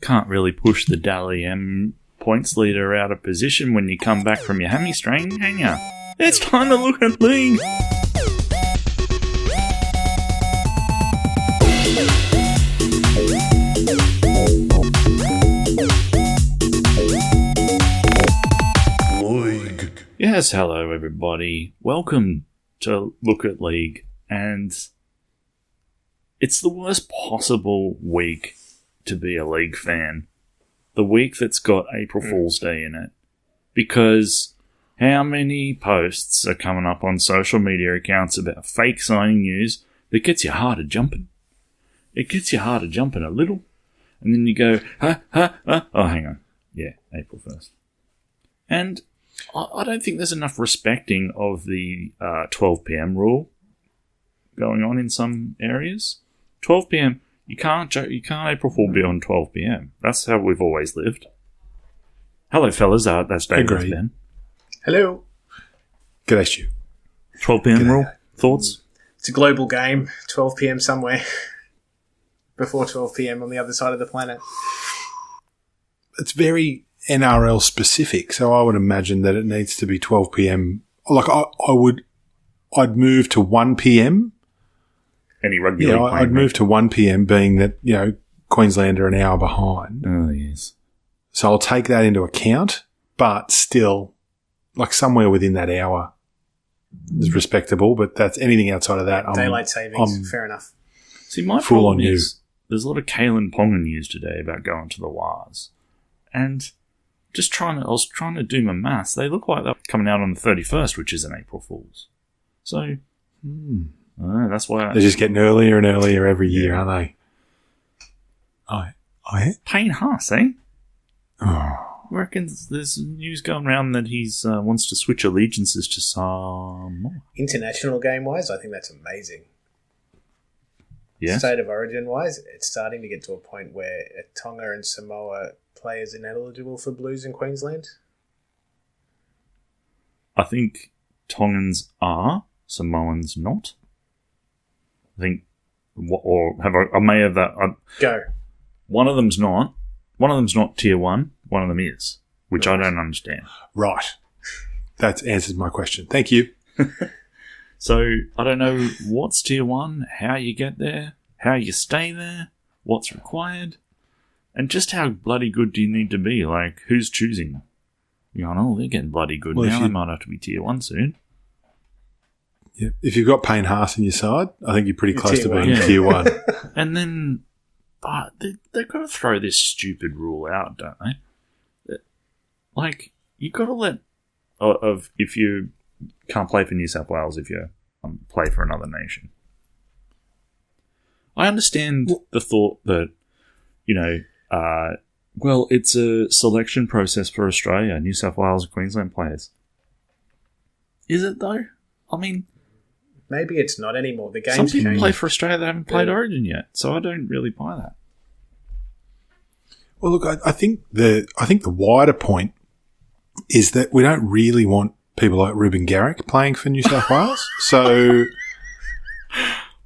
can't really push the Dally M points leader out of position when you come back from your hammy strain, can ya? It's time to look at League. LOYG. Yes, hello everybody. Welcome to Look at League, and it's the worst possible week to be a League fan. The week that's got April Fool's Day in it. Because how many posts are coming up on social media accounts about fake signing news that gets your heart a-jumping? It gets your heart a-jumping a little, and then you go, oh, hang on. Yeah, April 1st. And I don't think there's enough respecting of the 12 p.m. rule going on in some areas. 12 p.m. You can't April Fool beyond 12 p.m. That's how we've always lived. Hello, fellas. That's David. Agreed. Ben. Hello. G'day, Stu. 12 p.m. G'day. rule. Thoughts? It's a global game. 12 p.m. somewhere. Before 12 p.m. on the other side of the planet. It's very NRL specific, so I would imagine that it needs to be 12 p.m. Like I'd move to 1 p.m. Any rugby Yeah, league I'd move to 1 p.m. being that, Queensland are an hour behind. Oh, yes. So I'll take that into account, but still, like somewhere within that hour is respectable, but that's anything outside of that. Daylight savings, fair enough. See, my full problem on you. is there's a lot of Kalen Ponga news today about going to the Wars. And I was trying to do my maths. They look like they're coming out on the 31st, which is an April Fool's. So, that's why They're just getting earlier and earlier every year, aren't they? I Payne Haas, eh? Oh. I reckon there's news going around that he's wants to switch allegiances to Samoa. International game-wise, I think that's amazing. Yeah. State of origin-wise, it's starting to get to a point where Tonga and Samoa players ineligible for Blues in Queensland. I think Tongans are, Samoans not. I think, I may have that. Go. One of them's not. One of them's not tier 1. One of them is, which I don't understand. Right. That answers my question. Thank you. So, I don't know what's tier 1, how you get there, how you stay there, what's required, and just how bloody good do you need to be? Like, who's choosing? They're getting bloody good now. They might have to be tier 1 soon. Yeah. If you've got Payne Haas in your side, I think you're pretty close to tier being one. tier 1. And then, they've got to throw this stupid rule out, don't they? Like, you've got to let, if you can't play for New South Wales if you play for another nation. I understand the thought that, it's a selection process for Australia, New South Wales and Queensland players. Is it though? I mean, Maybe it's not anymore. The game's some people changed. play for Australia that haven't played Origin yet, so I don't really buy that. Well, look, I think the wider point is that we don't really want people like Ruben Garrick playing for New South Wales. So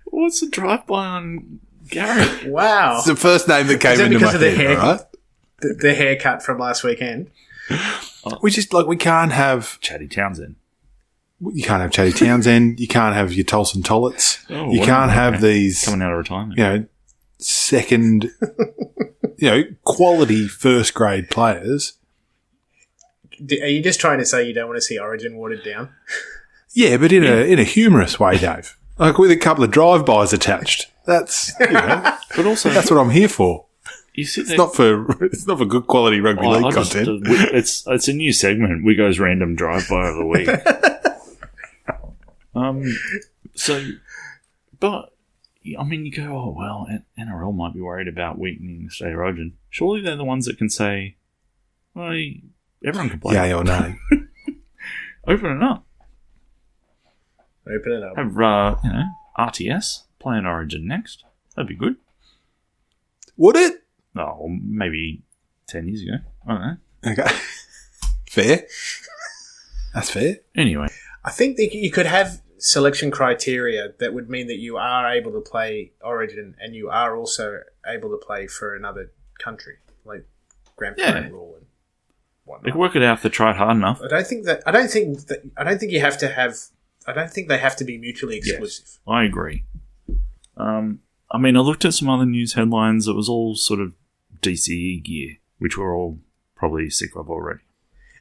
What's the drive-by on Gary? Wow. it's the first name that came Is that into my because of the head, hair? right? The haircut from last weekend. We just we can't have Chatty Townsend. you can't have Chatty Townsend, you can't have your Tolson Tollets, Oh, you wow, can't have okay. these Coming out of retirement. second quality first grade players. Are you just trying to say you don't want to see Origin watered down? Yeah, but in a humorous way, Dave. Like with a couple of drive-bys attached. That's But also, that's what I'm here for. you sit It's there. not for good quality rugby league content. It's a new segment. Wigo's random drive-by of the week. But I mean, you go, oh well, NRL might be worried about weakening the state of origin. Surely they're the ones that can say, well, everyone can play. Yay or nay. Open it up. Open it up. Have RTS play an Origin next. That'd be good. Would it? Oh, maybe 10 years ago. I don't know. Okay. Fair. That's fair. Anyway. I think that you could have selection criteria that would mean that you are able to play Origin and you are also able to play for another country. like grand Yeah. final rule and They whatnot. can work it out if they tried hard enough. I don't think you have to have. I don't think they have to be mutually exclusive. Yes, I agree. I mean, I looked at some other news headlines. It was all sort of DCE gear, which we're all probably sick of already.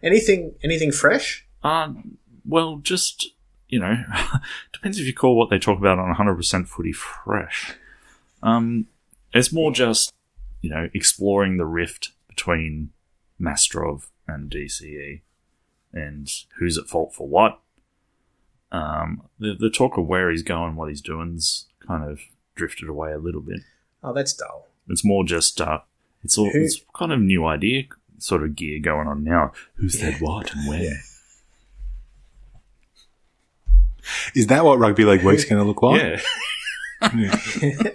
Anything fresh? Well, just, depends if you call what they talk about on 100% footy fresh. It's more just, exploring the rift between Mastrov and DCE and who's at fault for what. The talk of where he's going, what he's doing's kind of drifted away a little bit. Oh, that's dull. It's more just, it's kind of new idea sort of gear going on now. Who said what and where? Is that what Rugby League Week's going to look like? Yeah.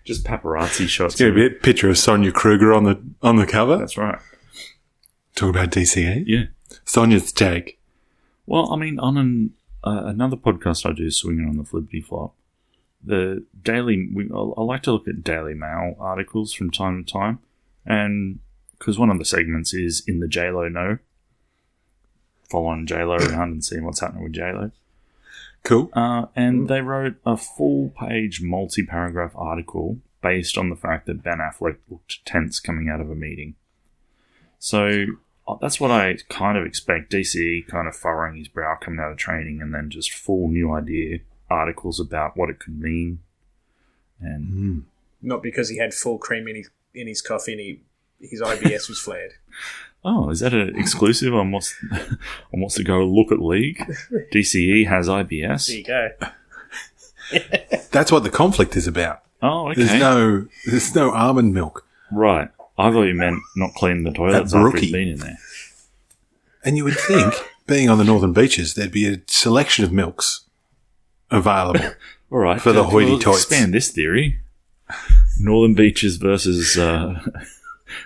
Just paparazzi shots. It's going to be a picture of Sonia Kruger on the cover. That's right. Talk about DCE. Yeah. Sonia's tag. Well, I mean, on another podcast I do, Swinging on the Flippity Flop, the I like to look at Daily Mail articles from time to time, and because one of the segments is In the J-Lo Know, following J-Lo around and seeing what's happening with J-Lo. Cool. And they wrote a full-page, multi-paragraph article based on the fact that Ben Affleck looked tense coming out of a meeting. So that's what I kind of expect. DCE kind of furrowing his brow coming out of training, and then just full new idea articles about what it could mean. And Not because he had full cream in his coffee and his IBS was flared. oh, is that an exclusive on what's to go look at league? DCE has IBS. There you go. That's what the conflict is about. Oh, okay. There's no almond milk. Right. I thought you meant not cleaning the toilets after he's been in there. And you would think, being on the northern beaches, there'd be a selection of milks available. All right. For the we'll hoity-toits. expand this theory. Northern Beaches versus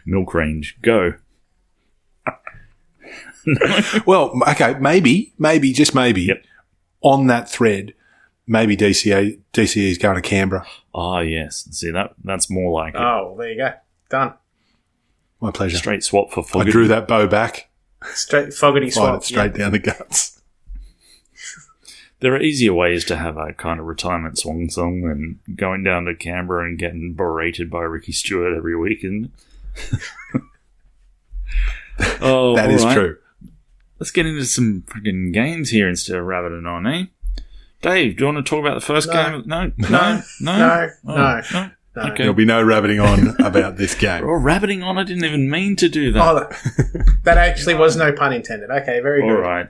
Milk Range. Go. Well, okay, maybe, just maybe, Yep. on that thread, maybe DCE is going to Canberra. Ah, yes. See, that's more like it. Oh, there you go. Done. My pleasure. Straight swap for I Fogarty. drew that bow back, Straight Fogarty fired swap. it straight down the guts. There are easier ways to have a kind of retirement swan song than going down to Canberra and getting berated by Ricky Stewart every week, isn't it? Oh, That is all right. true. Let's get into some freaking games here instead of rabbiting on, eh? Dave, do you want to talk about the first game? No. No. Okay. There'll be no rabbiting on about this game. Oh, rabbiting on, I didn't even mean to do that. Oh, that actually was no pun intended. Okay, very All good. right.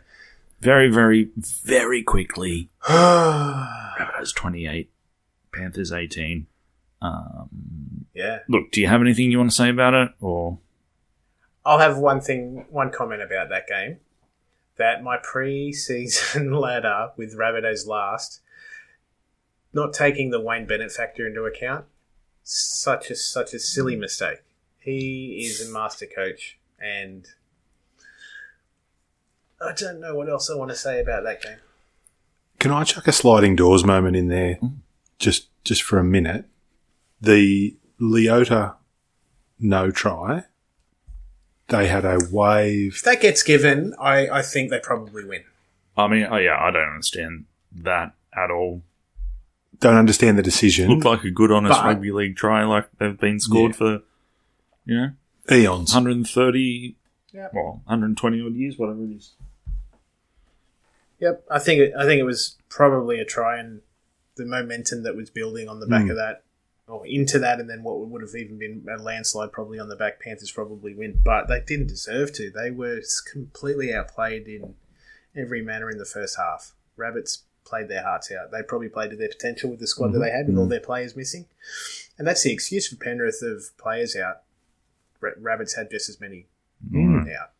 Very, very, very quickly. Rabbitohs 28, Panthers 18. Yeah. Look, do you have anything you want to say about it? Or I'll have one comment about that game. That my pre-season ladder with Rabbitohs last, not taking the Wayne Bennett factor into account, such a silly mistake. He is a master coach, and I don't know what else I want to say about that game. Can I chuck a sliding doors moment in there just for a minute? The Leota no try, they had a wave. If that gets given, I think they probably win. I mean, I don't understand that at all. Don't understand the decision. Looked like a good, honest But- rugby league try, like they've been scored for, Eons. 130, Yep. 120 odd years, whatever it is. Yep, I think it was probably a try, and the momentum that was building on the back of that, or into that, and then what would have even been a landslide probably on the back, Panthers probably win. But they didn't deserve to. They were completely outplayed in every manner in the first half. Rabbits played their hearts out. They probably played to their potential with the squad that they had, with all their players missing. And that's the excuse for Penrith of players out. Rabbits had just as many out,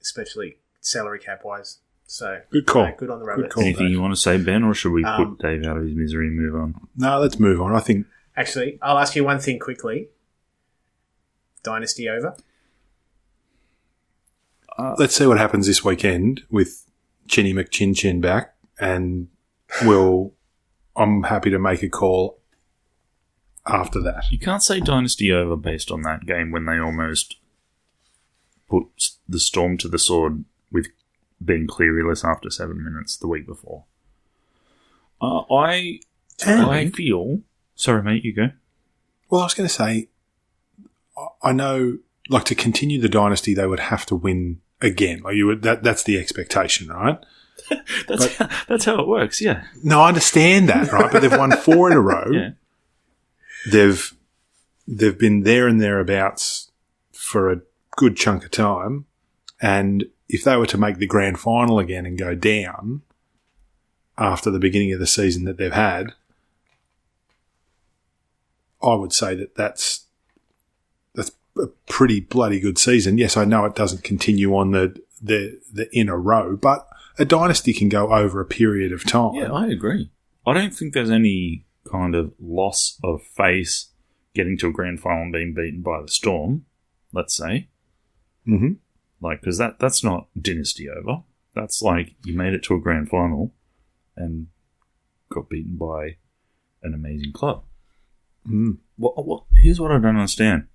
especially salary cap-wise. So Good call. good on the Rabbits. call. Anything you want to say, Ben, or should we put Dave out of his misery and move on? No, let's move on. I think Actually, I'll ask you one thing quickly. Dynasty over? let's see what happens this weekend with Chinny McChin back, and I'm happy to make a call after that. You can't say dynasty over based on that game when they almost put the Storm to the sword with being Clearyless after 7 minutes the week before. I feel... Sorry, mate, you go. Well, I was going to say, I know, like, to continue the dynasty, they would have to win again. Like, that's the expectation, right? That's how it works, yeah. No, I understand that, right? But they've won 4 in a row. Yeah. They've been there and thereabouts for a good chunk of time, and if they were to make the grand final again and go down after the beginning of the season that they've had, I would say that's a pretty bloody good season. Yes, I know it doesn't continue on the in a row, but a dynasty can go over a period of time. Yeah, I agree. I don't think there's any kind of loss of face getting to a grand final and being beaten by the Storm, let's say. Mm-hmm. Like, because that's not dynasty over. That's like you made it to a grand final and got beaten by an amazing club. Mm. Here's what I don't understand.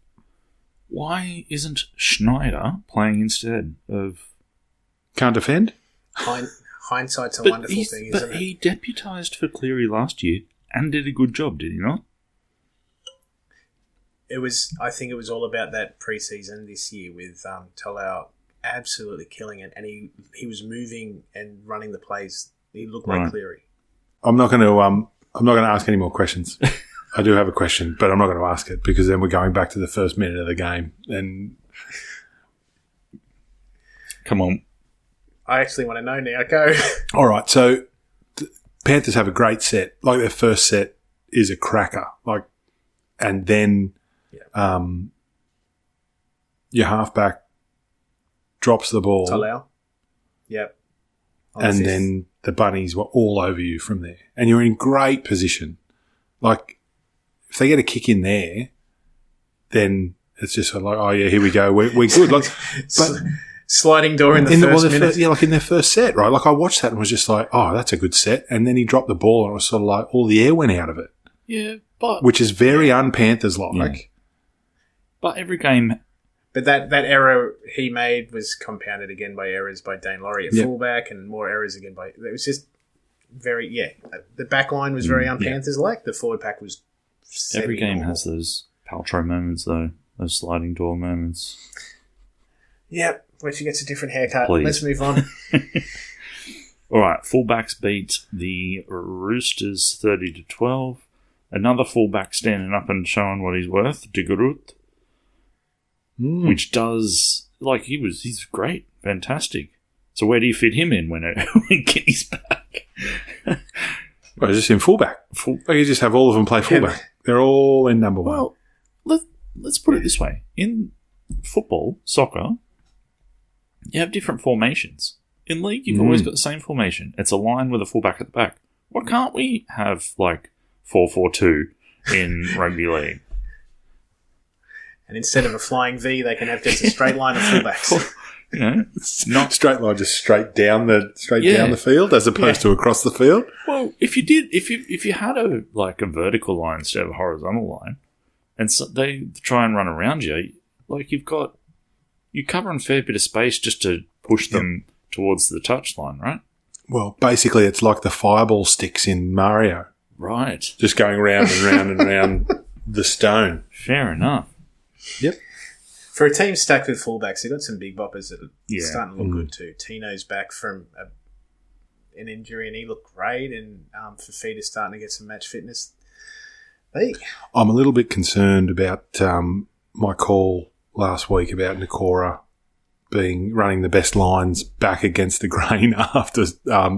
Why isn't Schneider playing instead of... Can't defend? Hindsight's a wonderful thing, isn't it? But he deputised for Cleary last year and did a good job, did he not? I think it was all about that pre-season this year with Talau absolutely killing it, and he was moving and running the plays. He looked like Cleary. I'm not going to ask any more questions. I do have a question, but I'm not going to ask it because then we're going back to the first minute of the game. And come on, I actually want to know now. Go. All right, so the Panthers have a great set. Like their first set is a cracker. Like, and then your halfback drops the ball. Talau. Yep. And then the Bunnies were all over you from there. And you're in great position. Like, if they get a kick in there, then it's just sort of like, oh, yeah, here we go. We're good. Like, but sliding door in the first minute. Yeah, like in their first set, right? Like, I watched that and was just like, oh, that's a good set. And then he dropped the ball and it was sort of like all the air went out of it. Yeah, but... Which is very un-Panthers-like. Yeah. But every game... But that error he made was compounded again by errors by Dane Laurie at fullback and more errors again by... It was just very... Yeah, the back line was very un-Panthers-like. The forward pack was... Every game has those Paltrow moments, though. Those sliding door moments. Yep, where she gets a different haircut. Please. Let's move on. All right, fullbacks beat the Roosters 30-12. Another fullback standing up and showing what he's worth, De Groot. Which does, like, he's great, fantastic. So where do you fit him in when Kenny's back? Well, just in fullback. You just have all of them play fullback. They're all in number one. Well, let's put it this way. In football, soccer, you have different formations. In league, you've always got the same formation. It's a line with a fullback at the back. Why can't we have, like, 4-4-2 in rugby league? And instead of a flying V, they can have just a straight line of fullbacks. You know, not straight line, just straight down the field, as opposed to across the field. Well, if you had a vertical line instead of a horizontal line, and so they try and run around you, like you're covering a fair bit of space just to push them towards the touchline, right? Well, basically, it's like the fireball sticks in Mario, right? Just going round and round and round the stone. Fair enough. Yep. For a team stacked with fullbacks, they've got some big boppers that are starting to look good too. Tino's back from an injury and he looked great, and Fafita's starting to get some match fitness. I'm a little bit concerned about my call last week about Nakora running the best lines back against the grain after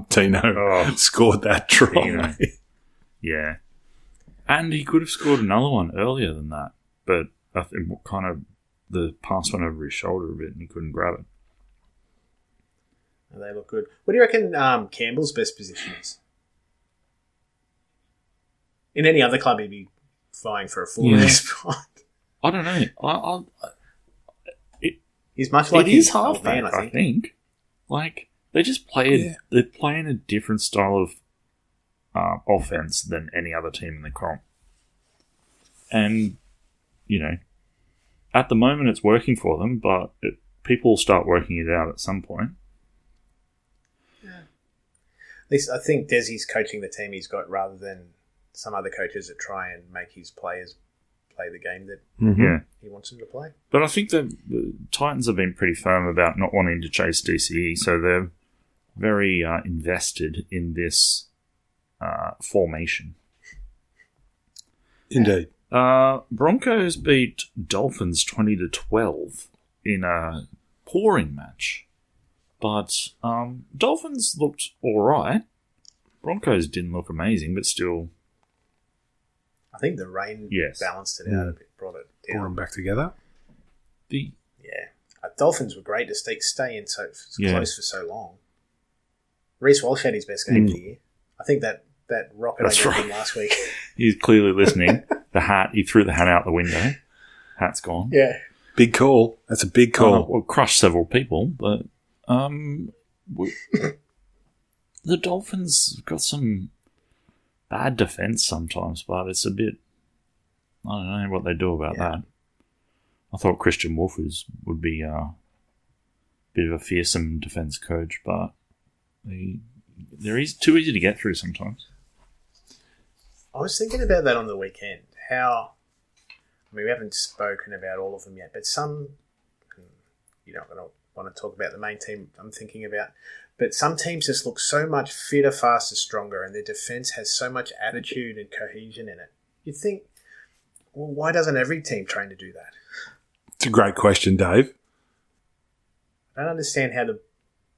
Tino scored that try. Yeah. And he could have scored another one earlier than that, but I think the pass went over his shoulder a bit and he couldn't grab it. They look good. What do you reckon Campbell's best position is? In any other club, he'd be vying for a full spot. I don't know. He's much like it is halfback, I think. Like they just play. They're playing a different style of offense than any other team in the comp. And, at the moment it's working for them, but people will start working it out at some point. At least I think Desi's coaching the team he's got rather than some other coaches that try and make his players play the game that he wants them to play. But I think that the Titans have been pretty firm about not wanting to chase DCE, so they're very invested in this formation. Indeed. Broncos beat Dolphins 20-12 in a pouring match. But Dolphins looked all right. Broncos didn't look amazing, but still. I think the rain balanced it out a bit, brought it down. Brought them back together. Dolphins were great to stay in so close for so long. Reece Walsh had his best game of the year. I think that rocket I gave him last week. He's clearly listening. The hat, he threw the hat out the window. Hat's gone. Yeah. Big call. That's a big call. Well, crushed several people, but the Dolphins got some bad defense sometimes, but it's a bit. I don't know what they do about that. I thought Christian Wolf would be a bit of a fearsome defense coach, but they're too easy to get through sometimes. I was thinking about that on the weekend. We haven't spoken about all of them yet, but some, you're not going to want to talk about the main team I'm thinking about, but some teams just look so much fitter, faster, stronger, and their defense has so much attitude and cohesion in it. You'd think, well, why doesn't every team train to do that? It's a great question, Dave. I don't understand how the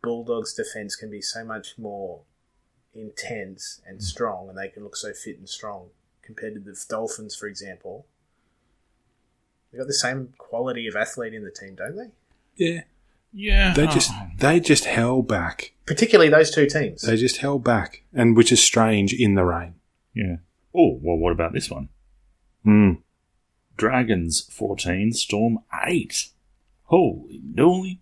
Bulldogs' defense can be so much more intense and strong, and they can look so fit and strong compared to the Dolphins, for example. They've got the same quality of athlete in the team, don't they? Yeah. Yeah. They just held back. Particularly those two teams. They just held back, and which is strange in the rain. Yeah. Oh, well, what about this one? Dragons 14, Storm 8. Holy moly.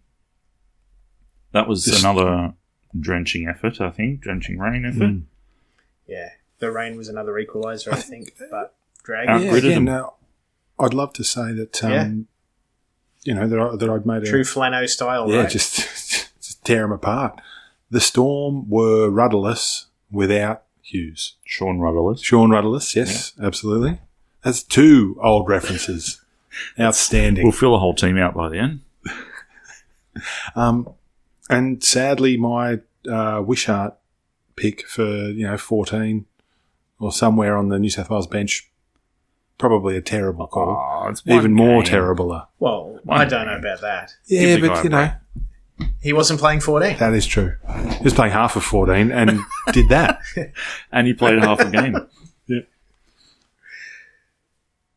That was another drenching effort, I think. Drenching rain effort. Yeah. The rain was another equaliser, I think. But Dragons... I'd love to say that, that I'd made true Flano style, right? Right? Just tear them apart. The Storm were rudderless without Hughes. Sean Rudderless. Yes, absolutely. That's two old references. Outstanding. We'll fill the whole team out by the end. And sadly, my Wishart pick for 14 or somewhere on the New South Wales bench, probably a terrible call. Even more terribler. Well, I don't know about that. Yeah, but he wasn't playing 14. That is true. He was playing half of 14 and did that. And he played half a game. Yeah.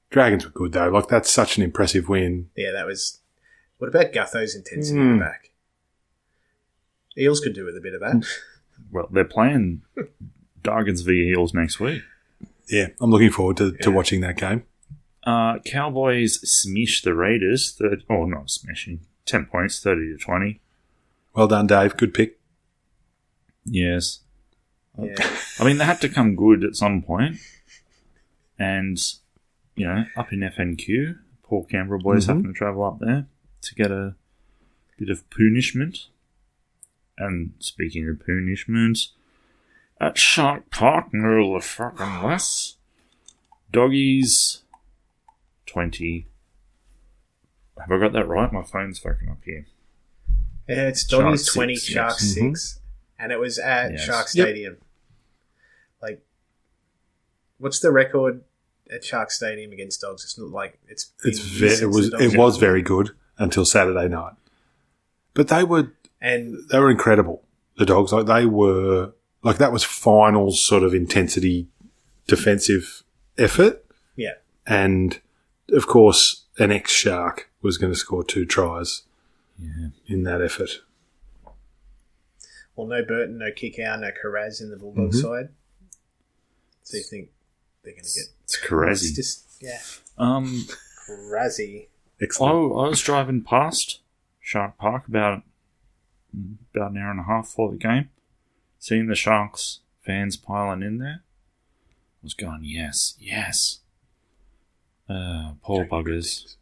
Dragons were good, though. Like, that's such an impressive win. Yeah, that was... What about Gutho's intensity in the back? Eels could do with a bit of that. Well, they're playing Dragons v Eels next week. Yeah, I'm looking forward to watching that game. Cowboys smash the Raiders. Not smashing. 10 points, 30-20. Well done, Dave. Good pick. Yes. Yeah. I mean, they had to come good at some point. And, up in FNQ, poor Canberra boys having to travel up there to get a bit of punishment. And speaking of punishment, at Shark Park, no the fucking less. Doggies 20. Have I got that right? My phone's fucking up here. Yeah, it's Doggies Sharks 20, 6, Sharks 6. And it was at Shark Stadium. Like, what's the record at Shark Stadium against Dogs? It's not like it was very good until Saturday night. But they were incredible. The Dogs, like they were, like that was finals sort of intensity defensive effort. Yeah. And of course, an ex-Shark was going to score 2 tries in that effort. Well, no Burton, no Kickow, no Carraz in the Bulldog side. So you think they're going to get... It's Carrazzy. It's just, Carrazzy. Excellent. I was driving past Shark Park about an hour and a half before the game, seeing the Sharks fans piling in there. I was going, yes. Poor buggers.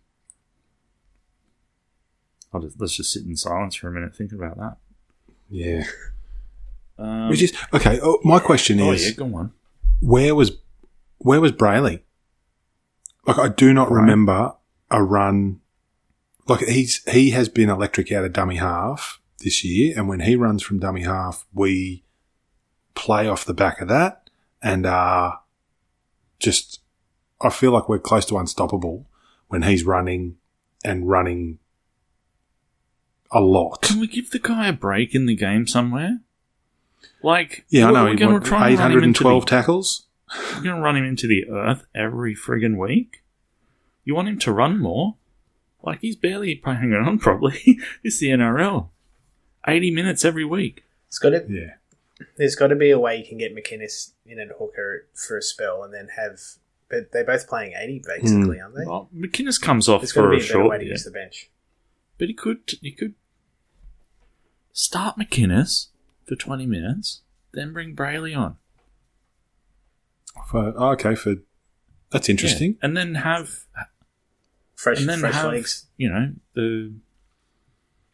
Let's just sit in silence for a minute, think about that. Yeah. Which is okay. Oh, my question is, go on. where was Brayley? Like, I do not remember a run. Like, he has been electric out of dummy half this year, and when he runs from dummy half, we play off the back of that, and just I feel like we're close to unstoppable when he's running a lot. Can we give the guy a break in the game somewhere? Like, Yeah, I know. We're going to try 812 tackles. We're going to run him into the earth every friggin' week. You want him to run more? Like, he's barely hanging on, probably. It's the NRL. 80 minutes every week. There's got to be a way you can get McInnes in at hooker for a spell and then have... But they're both playing 80, basically, aren't they? Well, McInnes comes off There's for got to a be a better short... way to use the bench. But he could start McInnes for 20 minutes, then bring Brayley on. That's interesting. Yeah. And then have... Fresh legs.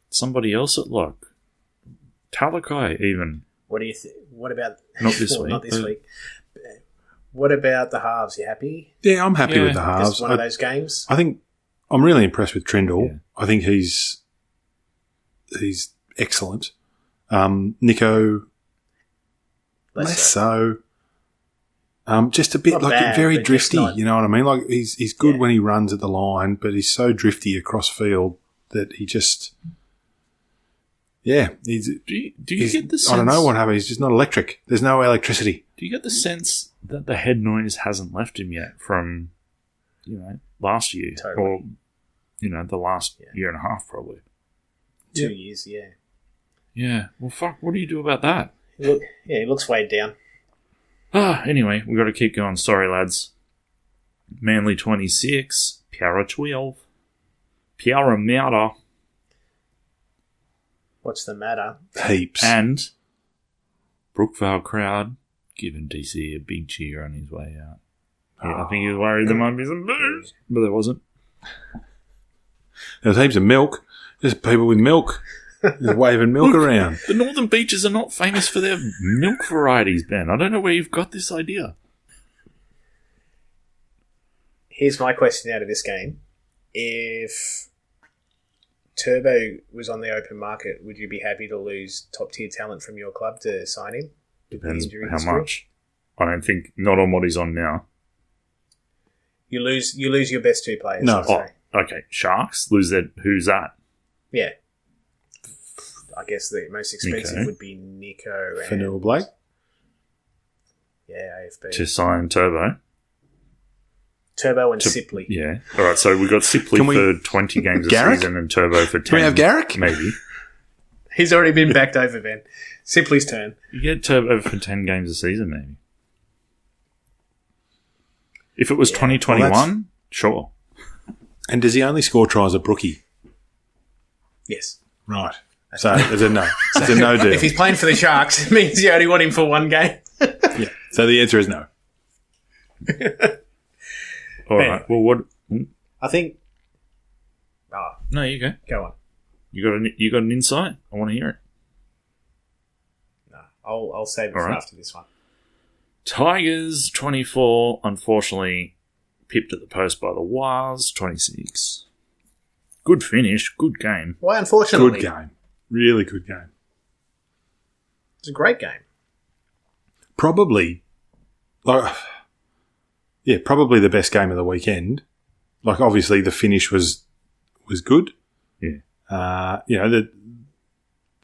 Somebody else at lock. Talakai, even. What do you think? What about... Not this week. Not this week. What about the halves? You happy? Yeah, I'm happy with the halves. Just one of those games? I think I'm really impressed with Trindle. Yeah. I think he's excellent. Nico, less so. Just a bit Not like bad, very but just drifty. not- You know what I mean? Like he's good when he runs at the line, but he's so drifty across field that he just, he's. Do you get the sense... I don't know what happened. He's just not electric. There's no electricity. Do you get the sense that the head noise hasn't left him yet from, last year? Totally. Or, the last year and a half, probably. 2 years, yeah. Yeah. Well, fuck, what do you do about that? He looks weighed down. Anyway, we've got to keep going. Sorry, lads. Manly 26, Piara 12, Piara Mouta, What's the matter? Heaps. and Brookvale crowd giving DC a big cheer on his way out. Yeah, I think he was worried there might be some booze, but there wasn't. There's heaps of milk. There's people with milk. There's waving milk around. The Northern Beaches are not famous for their milk varieties, Ben. I don't know where you've got this idea. Here's my question out of this game. If Turbo was on the open market, would you be happy to lose top-tier talent from your club to sign him? Depends Injury how history? much. I don't think, not on what he's on now. You lose your best two players. No. I'd say. Okay, Sharks, lose that. Who's that? Yeah. I guess the most expensive Okay. would be Nico and... Fanua Blake. Yeah, AFB. To sign Turbo. Turbo and Sipley. Yeah. All right, so we got Sipley Can we- for 20 games a Garrick? season and Turbo for 10. Can we have Garrick? Maybe. He's already been backed over, Ben. Sipley's turn. You get Turbo for 10 games a season, maybe. If it was 2021, well, sure. And does he only score tries at Brookie? Yes. Right. So it's a no. It's a no deal. If he's playing for the Sharks, it means you only want him for one game. Yeah. So the answer is no. All right. Well, what? I think... Oh, No, you go. go on. You got an insight? I want to hear it. No, I'll save it All for right. after this one. Tigers 24, unfortunately pipped at the post by the Wars 26. Good finish, good game. Why, unfortunately? Good game. Really good game. It's a great game. Probably the best game of the weekend. Like, obviously the finish was good. Yeah.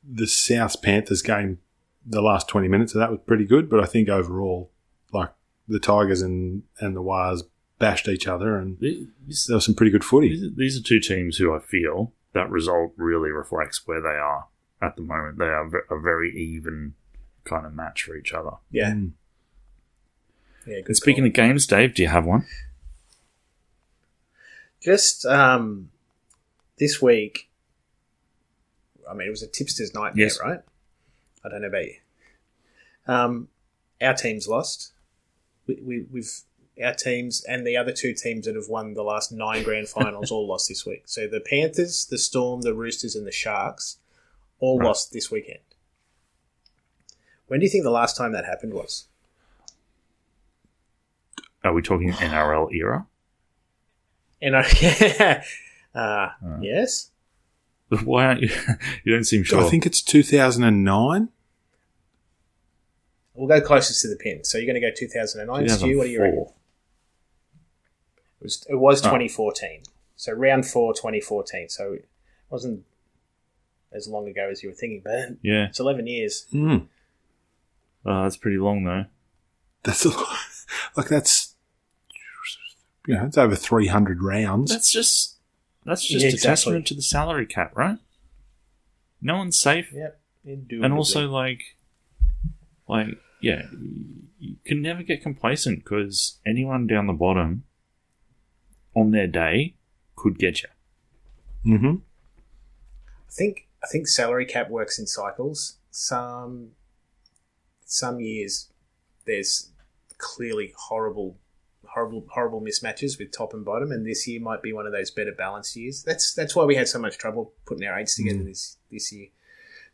The South Panthers game, the last 20 minutes of that was pretty good, but I think overall, like, the Tigers and the Wars bashed each other, and there was some pretty good footy. These are two teams who I feel that result really reflects where they are at the moment. They are a very even kind of match for each other. Yeah. Mm. Yeah, good And speaking of games, Dave, do you have one? Just this week, I mean, it was a tipster's nightmare, Yes. right? I don't know about you. Our team's lost. We've our teams and the other two teams that have won the last 9 grand finals all lost this week. So the Panthers, the Storm, the Roosters, and the Sharks all lost this weekend. When do you think the last time that happened was? Are we talking NRL era? Yes. Why aren't you? You don't seem sure. I think it's 2009. We'll go closest to the pin. So you're going to go 2009. Stu, what do you reckon? It was 2014. So round 4, 2014. So it wasn't as long ago as you were thinking, but yeah, it's 11 years. That's pretty long though. That's a lot. Like that's, it's over 300 rounds. That's just a testament to the salary cap, right? No one's safe. Yep. And also, yeah, you can never get complacent because anyone down the bottom on their day could get you. Mm-hmm. I think salary cap works in cycles. Some years there's clearly horrible mismatches with top and bottom, and this year might be one of those better balanced years. That's why we had so much trouble putting our eights together this year,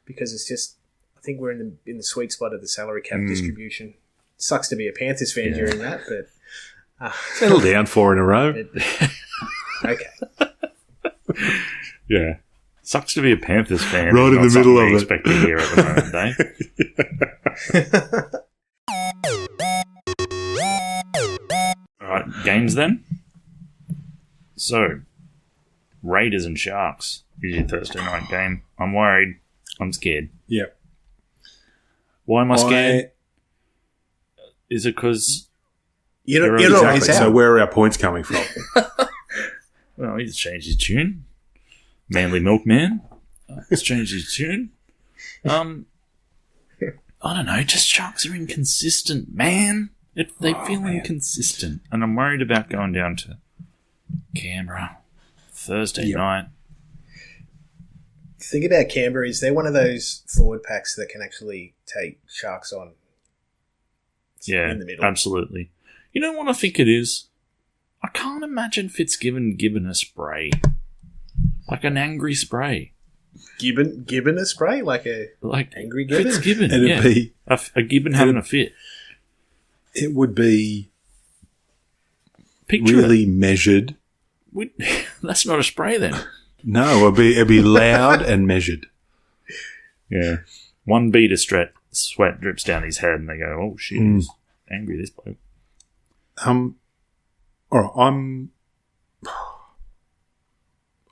because it's just, I think we're in the sweet spot of the salary cap distribution. Sucks to be a Panthers fan during that, but settle down 4 in a row. Okay. Yeah. Sucks to be a Panthers fan. Right in the middle of it. Expecting here at the moment, eh? All right, games then. So, Raiders and Sharks is your Thursday night game. I'm worried. I'm scared. Yep. Why am I scared? Is it because you're exactly. always out? So where are our points coming from? Well, he's changed his tune. Manly Milkman. He's changed his tune. I don't know. Just Sharks are inconsistent, man. They feel inconsistent. And I'm worried about going down to Canberra Thursday night. The thing about Canberra is they're one of those forward packs that can actually take Sharks on. In the middle. Absolutely. You know what I think it is? I can't imagine Fitzgibbon giving a spray. Like an angry spray. Gibbon a spray? Like angry Gibbon? Fitzgibbon, It'd be a Gibbon having a fit. It would be Picture really measured. That's not a spray then. No, it'd be loud and measured. Yeah. One bead of sweat drips down his head and they go, oh shit, he's angry, this bloke. All right,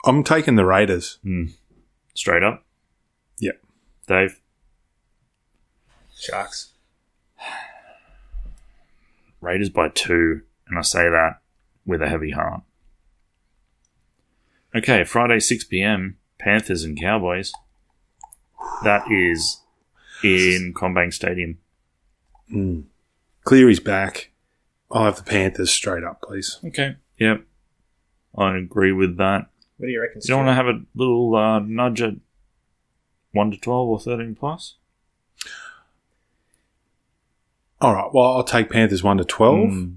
I'm taking the Raiders. Straight up? Yep. Dave? Sharks. Raiders by 2, and I say that with a heavy heart. Okay, Friday 6 p.m, Panthers and Cowboys. That is in CommBank Stadium. Cleary's back. I'll have the Panthers straight up, please. Okay, yep. I agree with that. What do you reckon? You don't want to have a little nudge at 1 to 12 or 13 plus? All right, well, I'll take Panthers 1 to 12.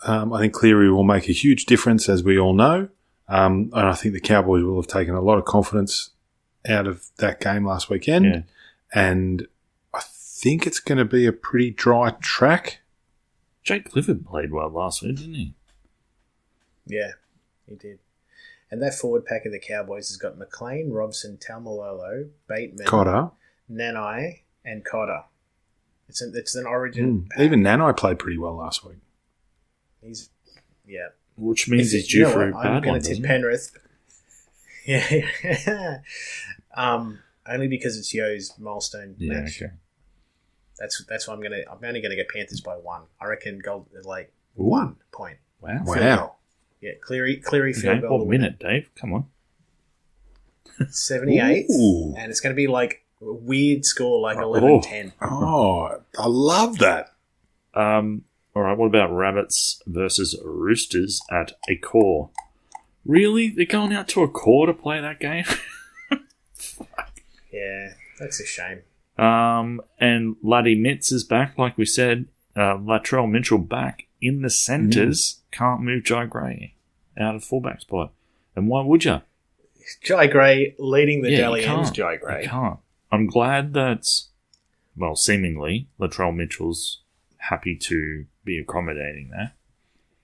I think Cleary will make a huge difference, as we all know. And I think the Cowboys will have taken a lot of confidence out of that game last weekend. Yeah. And I think it's going to be a pretty dry track. Jake Clifford played well last week, didn't he? Yeah, he did. And that forward pack of the Cowboys has got McLean, Robson, Taumalolo, Bateman, Cotter, Nanai, and Cotter. It's an origin pack. Even Nanai played pretty well last week. Which means he's due for a bad one, I'm going to tip Penrith. Yeah. Only because it's Yo's milestone match. Okay. That's why I'm only going to get Panthers by 1. I reckon goal like 1 point. Wow. Yeah, Cleary field goal. What minute, Dave? Come on. 78. Ooh. And it's going to be like a weird score, like 11-10. Oh, I love that. All right, what about Rabbits versus Roosters at Accor? Really? They're going out to Accor to play that game? Yeah, that's a shame. And Laddie Mitz is back, like we said. Latrell Mitchell back in the centres can't move Jai Gray out of fullback spot. And why would you? Jai Gray leading the Yeah, Dally you M's can't. Jai You Gray. can't. I'm glad that, well, seemingly, Latrell Mitchell's happy to be accommodating there.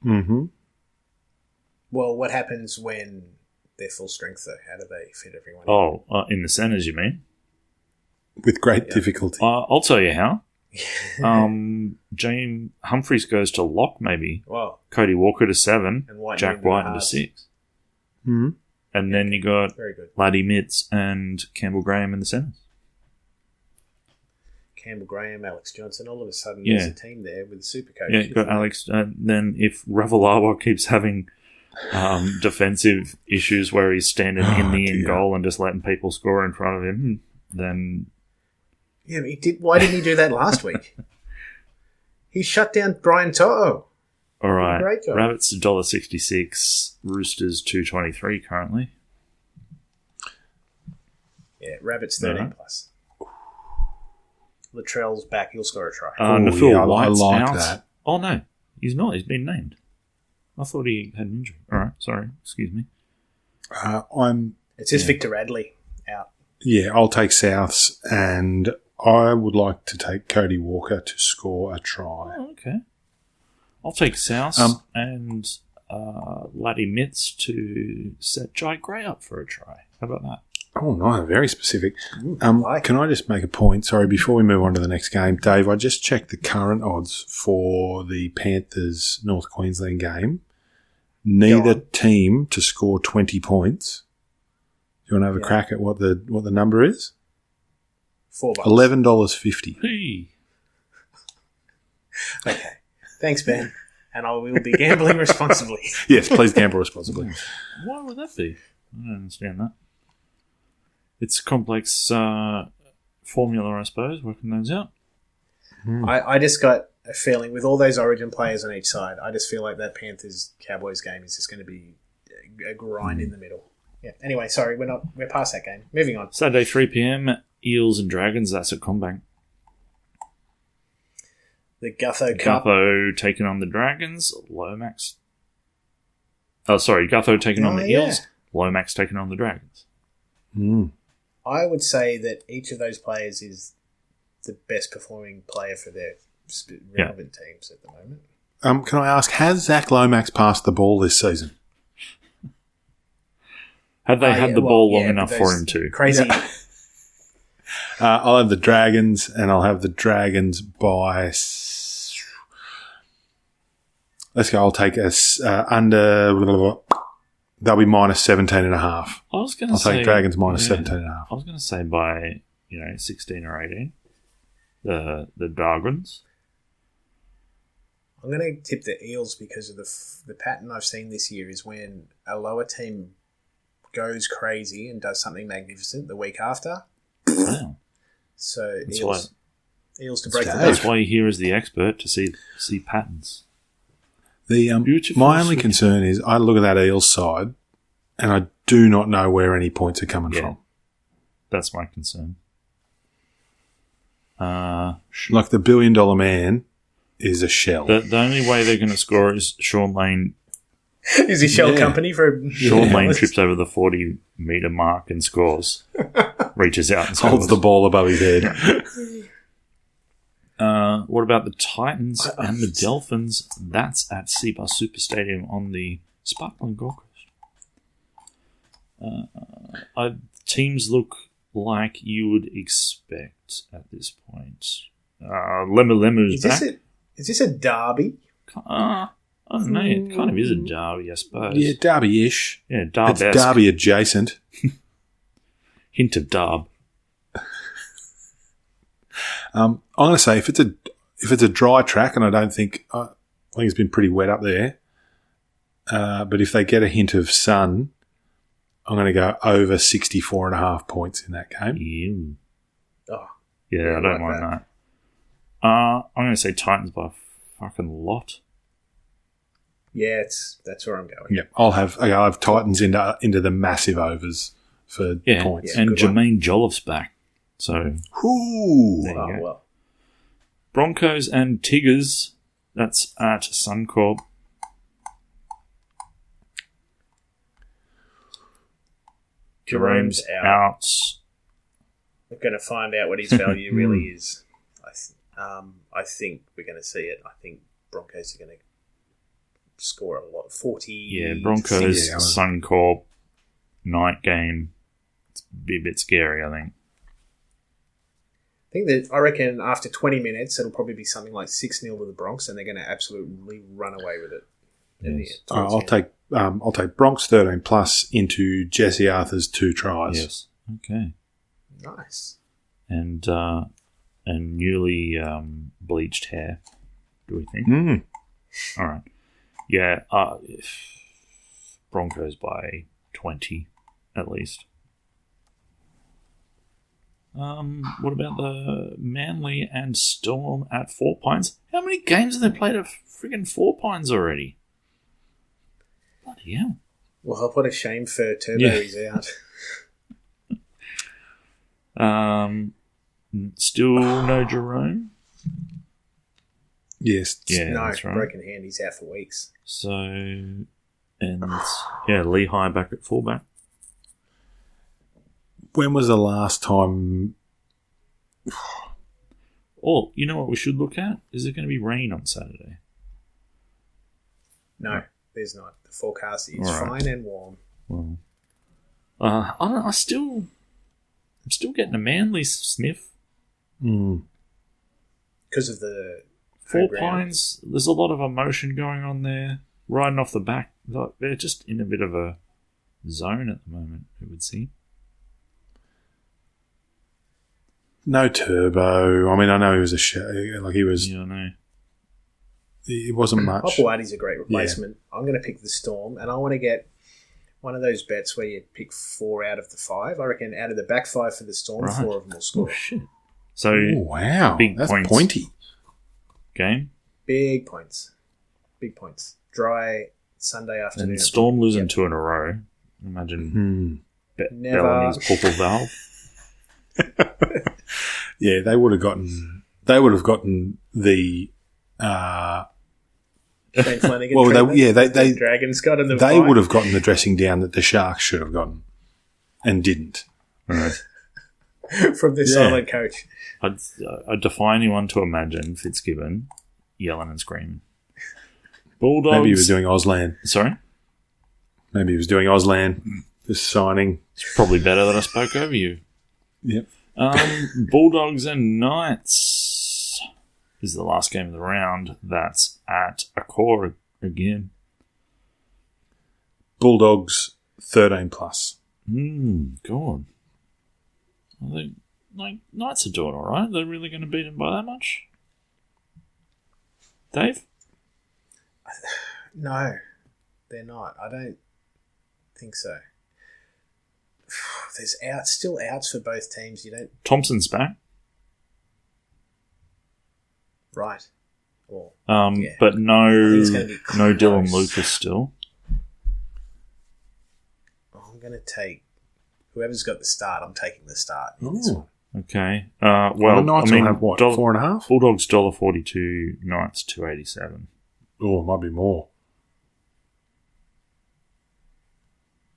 Mm-hmm. Well, what happens when they're full strength, though? How do they fit everyone in? Oh, in the centres, you mean? With great difficulty. I'll tell you how. James Humphreys goes to lock, maybe. Well, Cody Walker to 7. and White Jack moved to White the into halves. 6. Mm-hmm. And then you got Very good. Laddie Mitz and Campbell Graham in the centres. Campbell Graham, Alex Johnson, all of a sudden Yeah. there's a team there with a super coach. Yeah, you got Alex. Then if Ravalawa keeps having defensive issues where he's standing in the end dear. goal and just letting people score in front of him, then Yeah, but he did. Why didn't he do that last week? He shut down Brian Toto. all right. Great job. Rabbits $1.66, Roosters $2.23 currently. Yeah, Rabbits 13 plus. Latrell's back. He'll score a try. Nafil yeah, I White's like out. that. Oh no, he's not. He's been named. I thought he had an injury. All right, sorry, excuse me. It says Victor Radley out. I'll take Souths, and I would like to take Cody Walker to score a try. Oh, okay. I'll take South and Laddie Mitz to set Jai Gray up for a try. How about that? Oh, no, very specific. like Can I just make a point? Sorry, before we move on to the next game, Dave, I just checked the current odds for the Panthers North Queensland game. Neither team to score 20 points. Do you want to have a crack at what the number is? $4. $11.50. Hey. Okay. Thanks, Ben. And I will be gambling responsibly. Yes, please gamble responsibly. Why would that be? I don't understand that. It's complex formula, I suppose, working those out. I just got a feeling with all those Origin players on each side, I just feel like that Panthers-Cowboys game is just going to be a grind in the middle. Yeah. Anyway, sorry, we're past that game. Moving on. Saturday, 3 p.m, Eels and Dragons, that's at Combank. The Gutho Cup. Gutho taking on the Dragons, Lomax. Oh, sorry, Gutho taking on the Eels, Lomax taking on the Dragons. I would say that each of those players is the best performing player for their relevant teams at the moment. Can I ask, has Zach Lomax passed the ball this season? Have they had the ball long yeah, enough but for those him to? Crazy. I'll have the Dragons, and I'll have the Dragons by... Let's go. I'll take us under... They'll be minus 17.5. I was going to I'll say take Dragons minus 17.5. I was going to say by 16 or 18. The Dragons. I'm going to tip the Eels because of the pattern I've seen this year is when a lower team goes crazy and does something magnificent the week after. Wow. So That's Eels to break the That's back. why you're here as the expert to see patterns. The my only concern is I look at that Eels side, and I do not know where any points are coming from. That's my concern. Like the $1 billion man is a shell. The only way they're going to score is Sean Lane. Is he shell company for... Sean Lane trips over the 40-metre mark and scores. Reaches out and scores. Holds the ball above his head. What about the Titans and the Dolphins? That's at Seabus Super Stadium on the sparkling Gold Coast. Teams look like you would expect at this point. Lemu's back. Is this a derby? I don't know. It kind of is a derby, I suppose. Yeah, derby-ish. Yeah, It's derby-esque. derby adjacent. Hint of derb. I'm going to say if it's a dry track, and I think it's been pretty wet up there. But if they get a hint of sun, I'm going to go over 64.5 points in that game. Ew. Oh, Yeah, I don't mind that. I'm going to say Titans by a fucking lot. yeah, that's where I'm going. Yeah, I'll have Titans into the massive overs for points. And good one. Jermaine Jolliffe's back. So, Ooh. there you Oh, go. well. Broncos and Tigers. That's at Suncorp. Jerome's out. We're going to find out what his value really is. I think we're going to see it. I think Broncos are going to score a lot. 40. Yeah, Broncos, Suncorp, night game. It's a bit scary, I think. I reckon after 20 minutes, it'll probably be something like 6-0 to the Bronx, and they're going to absolutely run away with it. Yes. I'll take Bronx 13 plus into Jesse Arthur's 2 tries. Yes. Okay. Nice. And newly bleached hair, do we think? All right. Yeah, Broncos by 20 at least. What about the Manly and Storm at 4 Pines? How many games have they played at friggin' 4 Pines already? Bloody hell. Well, what a shame for Turbo he's out. Still no Jerome? Yes. Yeah, no, that's right. broken hand. He's out for weeks. So, and Lehigh back at fullback. When was the last time? Oh, you know what we should look at? Is it going to be rain on Saturday? No, there's not. The forecast is All right. fine and warm. Well, I'm still getting a Manly sniff. Because of the 4 Pines, there's a lot of emotion going on there. Riding off the back. They're just in a bit of a zone at the moment, it would seem. No Turbo. I mean, I know he was he was. Yeah, I know. It wasn't much. Opawati's a great replacement. Yeah. I'm going to pick the Storm, and I want to get one of those bets where you pick 4 out of the 5. I reckon out of the back 5 for the Storm, 4 of them will score. Oh, shit. So, wow. That's points. Pointy. Game? Big points. Big points. Dry Sunday afternoon. And Storm losing 2 in a row. Imagine Bellamy's purple valve. Yeah, they would have gotten the Shane Flanagan. well, they Dragons got in the they fight. would have gotten the dressing down that the Sharks should have gotten and didn't. Right. From this silent coach. I'd defy anyone to imagine Fitzgibbon yelling and screaming. Bulldogs. Maybe he was doing Auslan. Sorry? Maybe he was doing Auslan. Just signing. It's probably better that I spoke over you. Yep. Bulldogs and Knights is the last game of the round. That's at Accor again. Bulldogs 13 plus. God. Knights are doing all right. They're really going to beat them by that much? Dave? No, they're not. I don't think so. There's still outs for both teams. You don't. Thompson's back. Right. Or, but no Dylan close. Lucas still. I'm going to take whoever's got the start. I'm taking the start in this one. Okay. The Knights will have what? 4.5? Bulldogs $1.42, Knights $2.87. Oh, it might be more.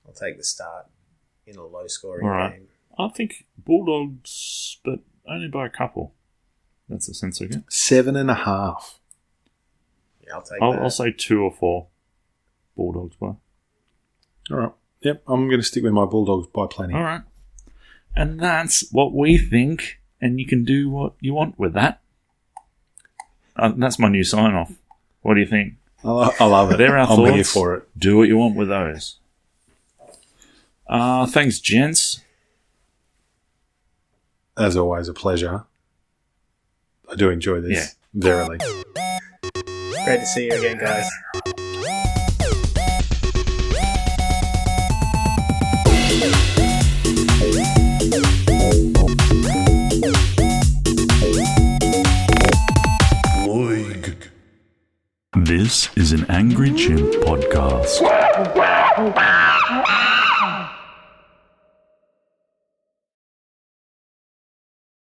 I'll take the start in a low-scoring game. I think Bulldogs, but only by a couple. That's the sense I get. 7.5. Yeah, I'll take that. I'll say 2 or 4 Bulldogs by. All right. Yep, I'm going to stick with my Bulldogs by plenty. All right. And that's what we think, and you can do what you want with that. That's my new sign-off. What do you think? I love it. They're our I'm thoughts. here for it. Do what you want with those. Thanks, gents. As always, a pleasure. I do enjoy this. Yeah. Verily. Great to see you again, guys. LOYG. This is an Angry Chimp podcast.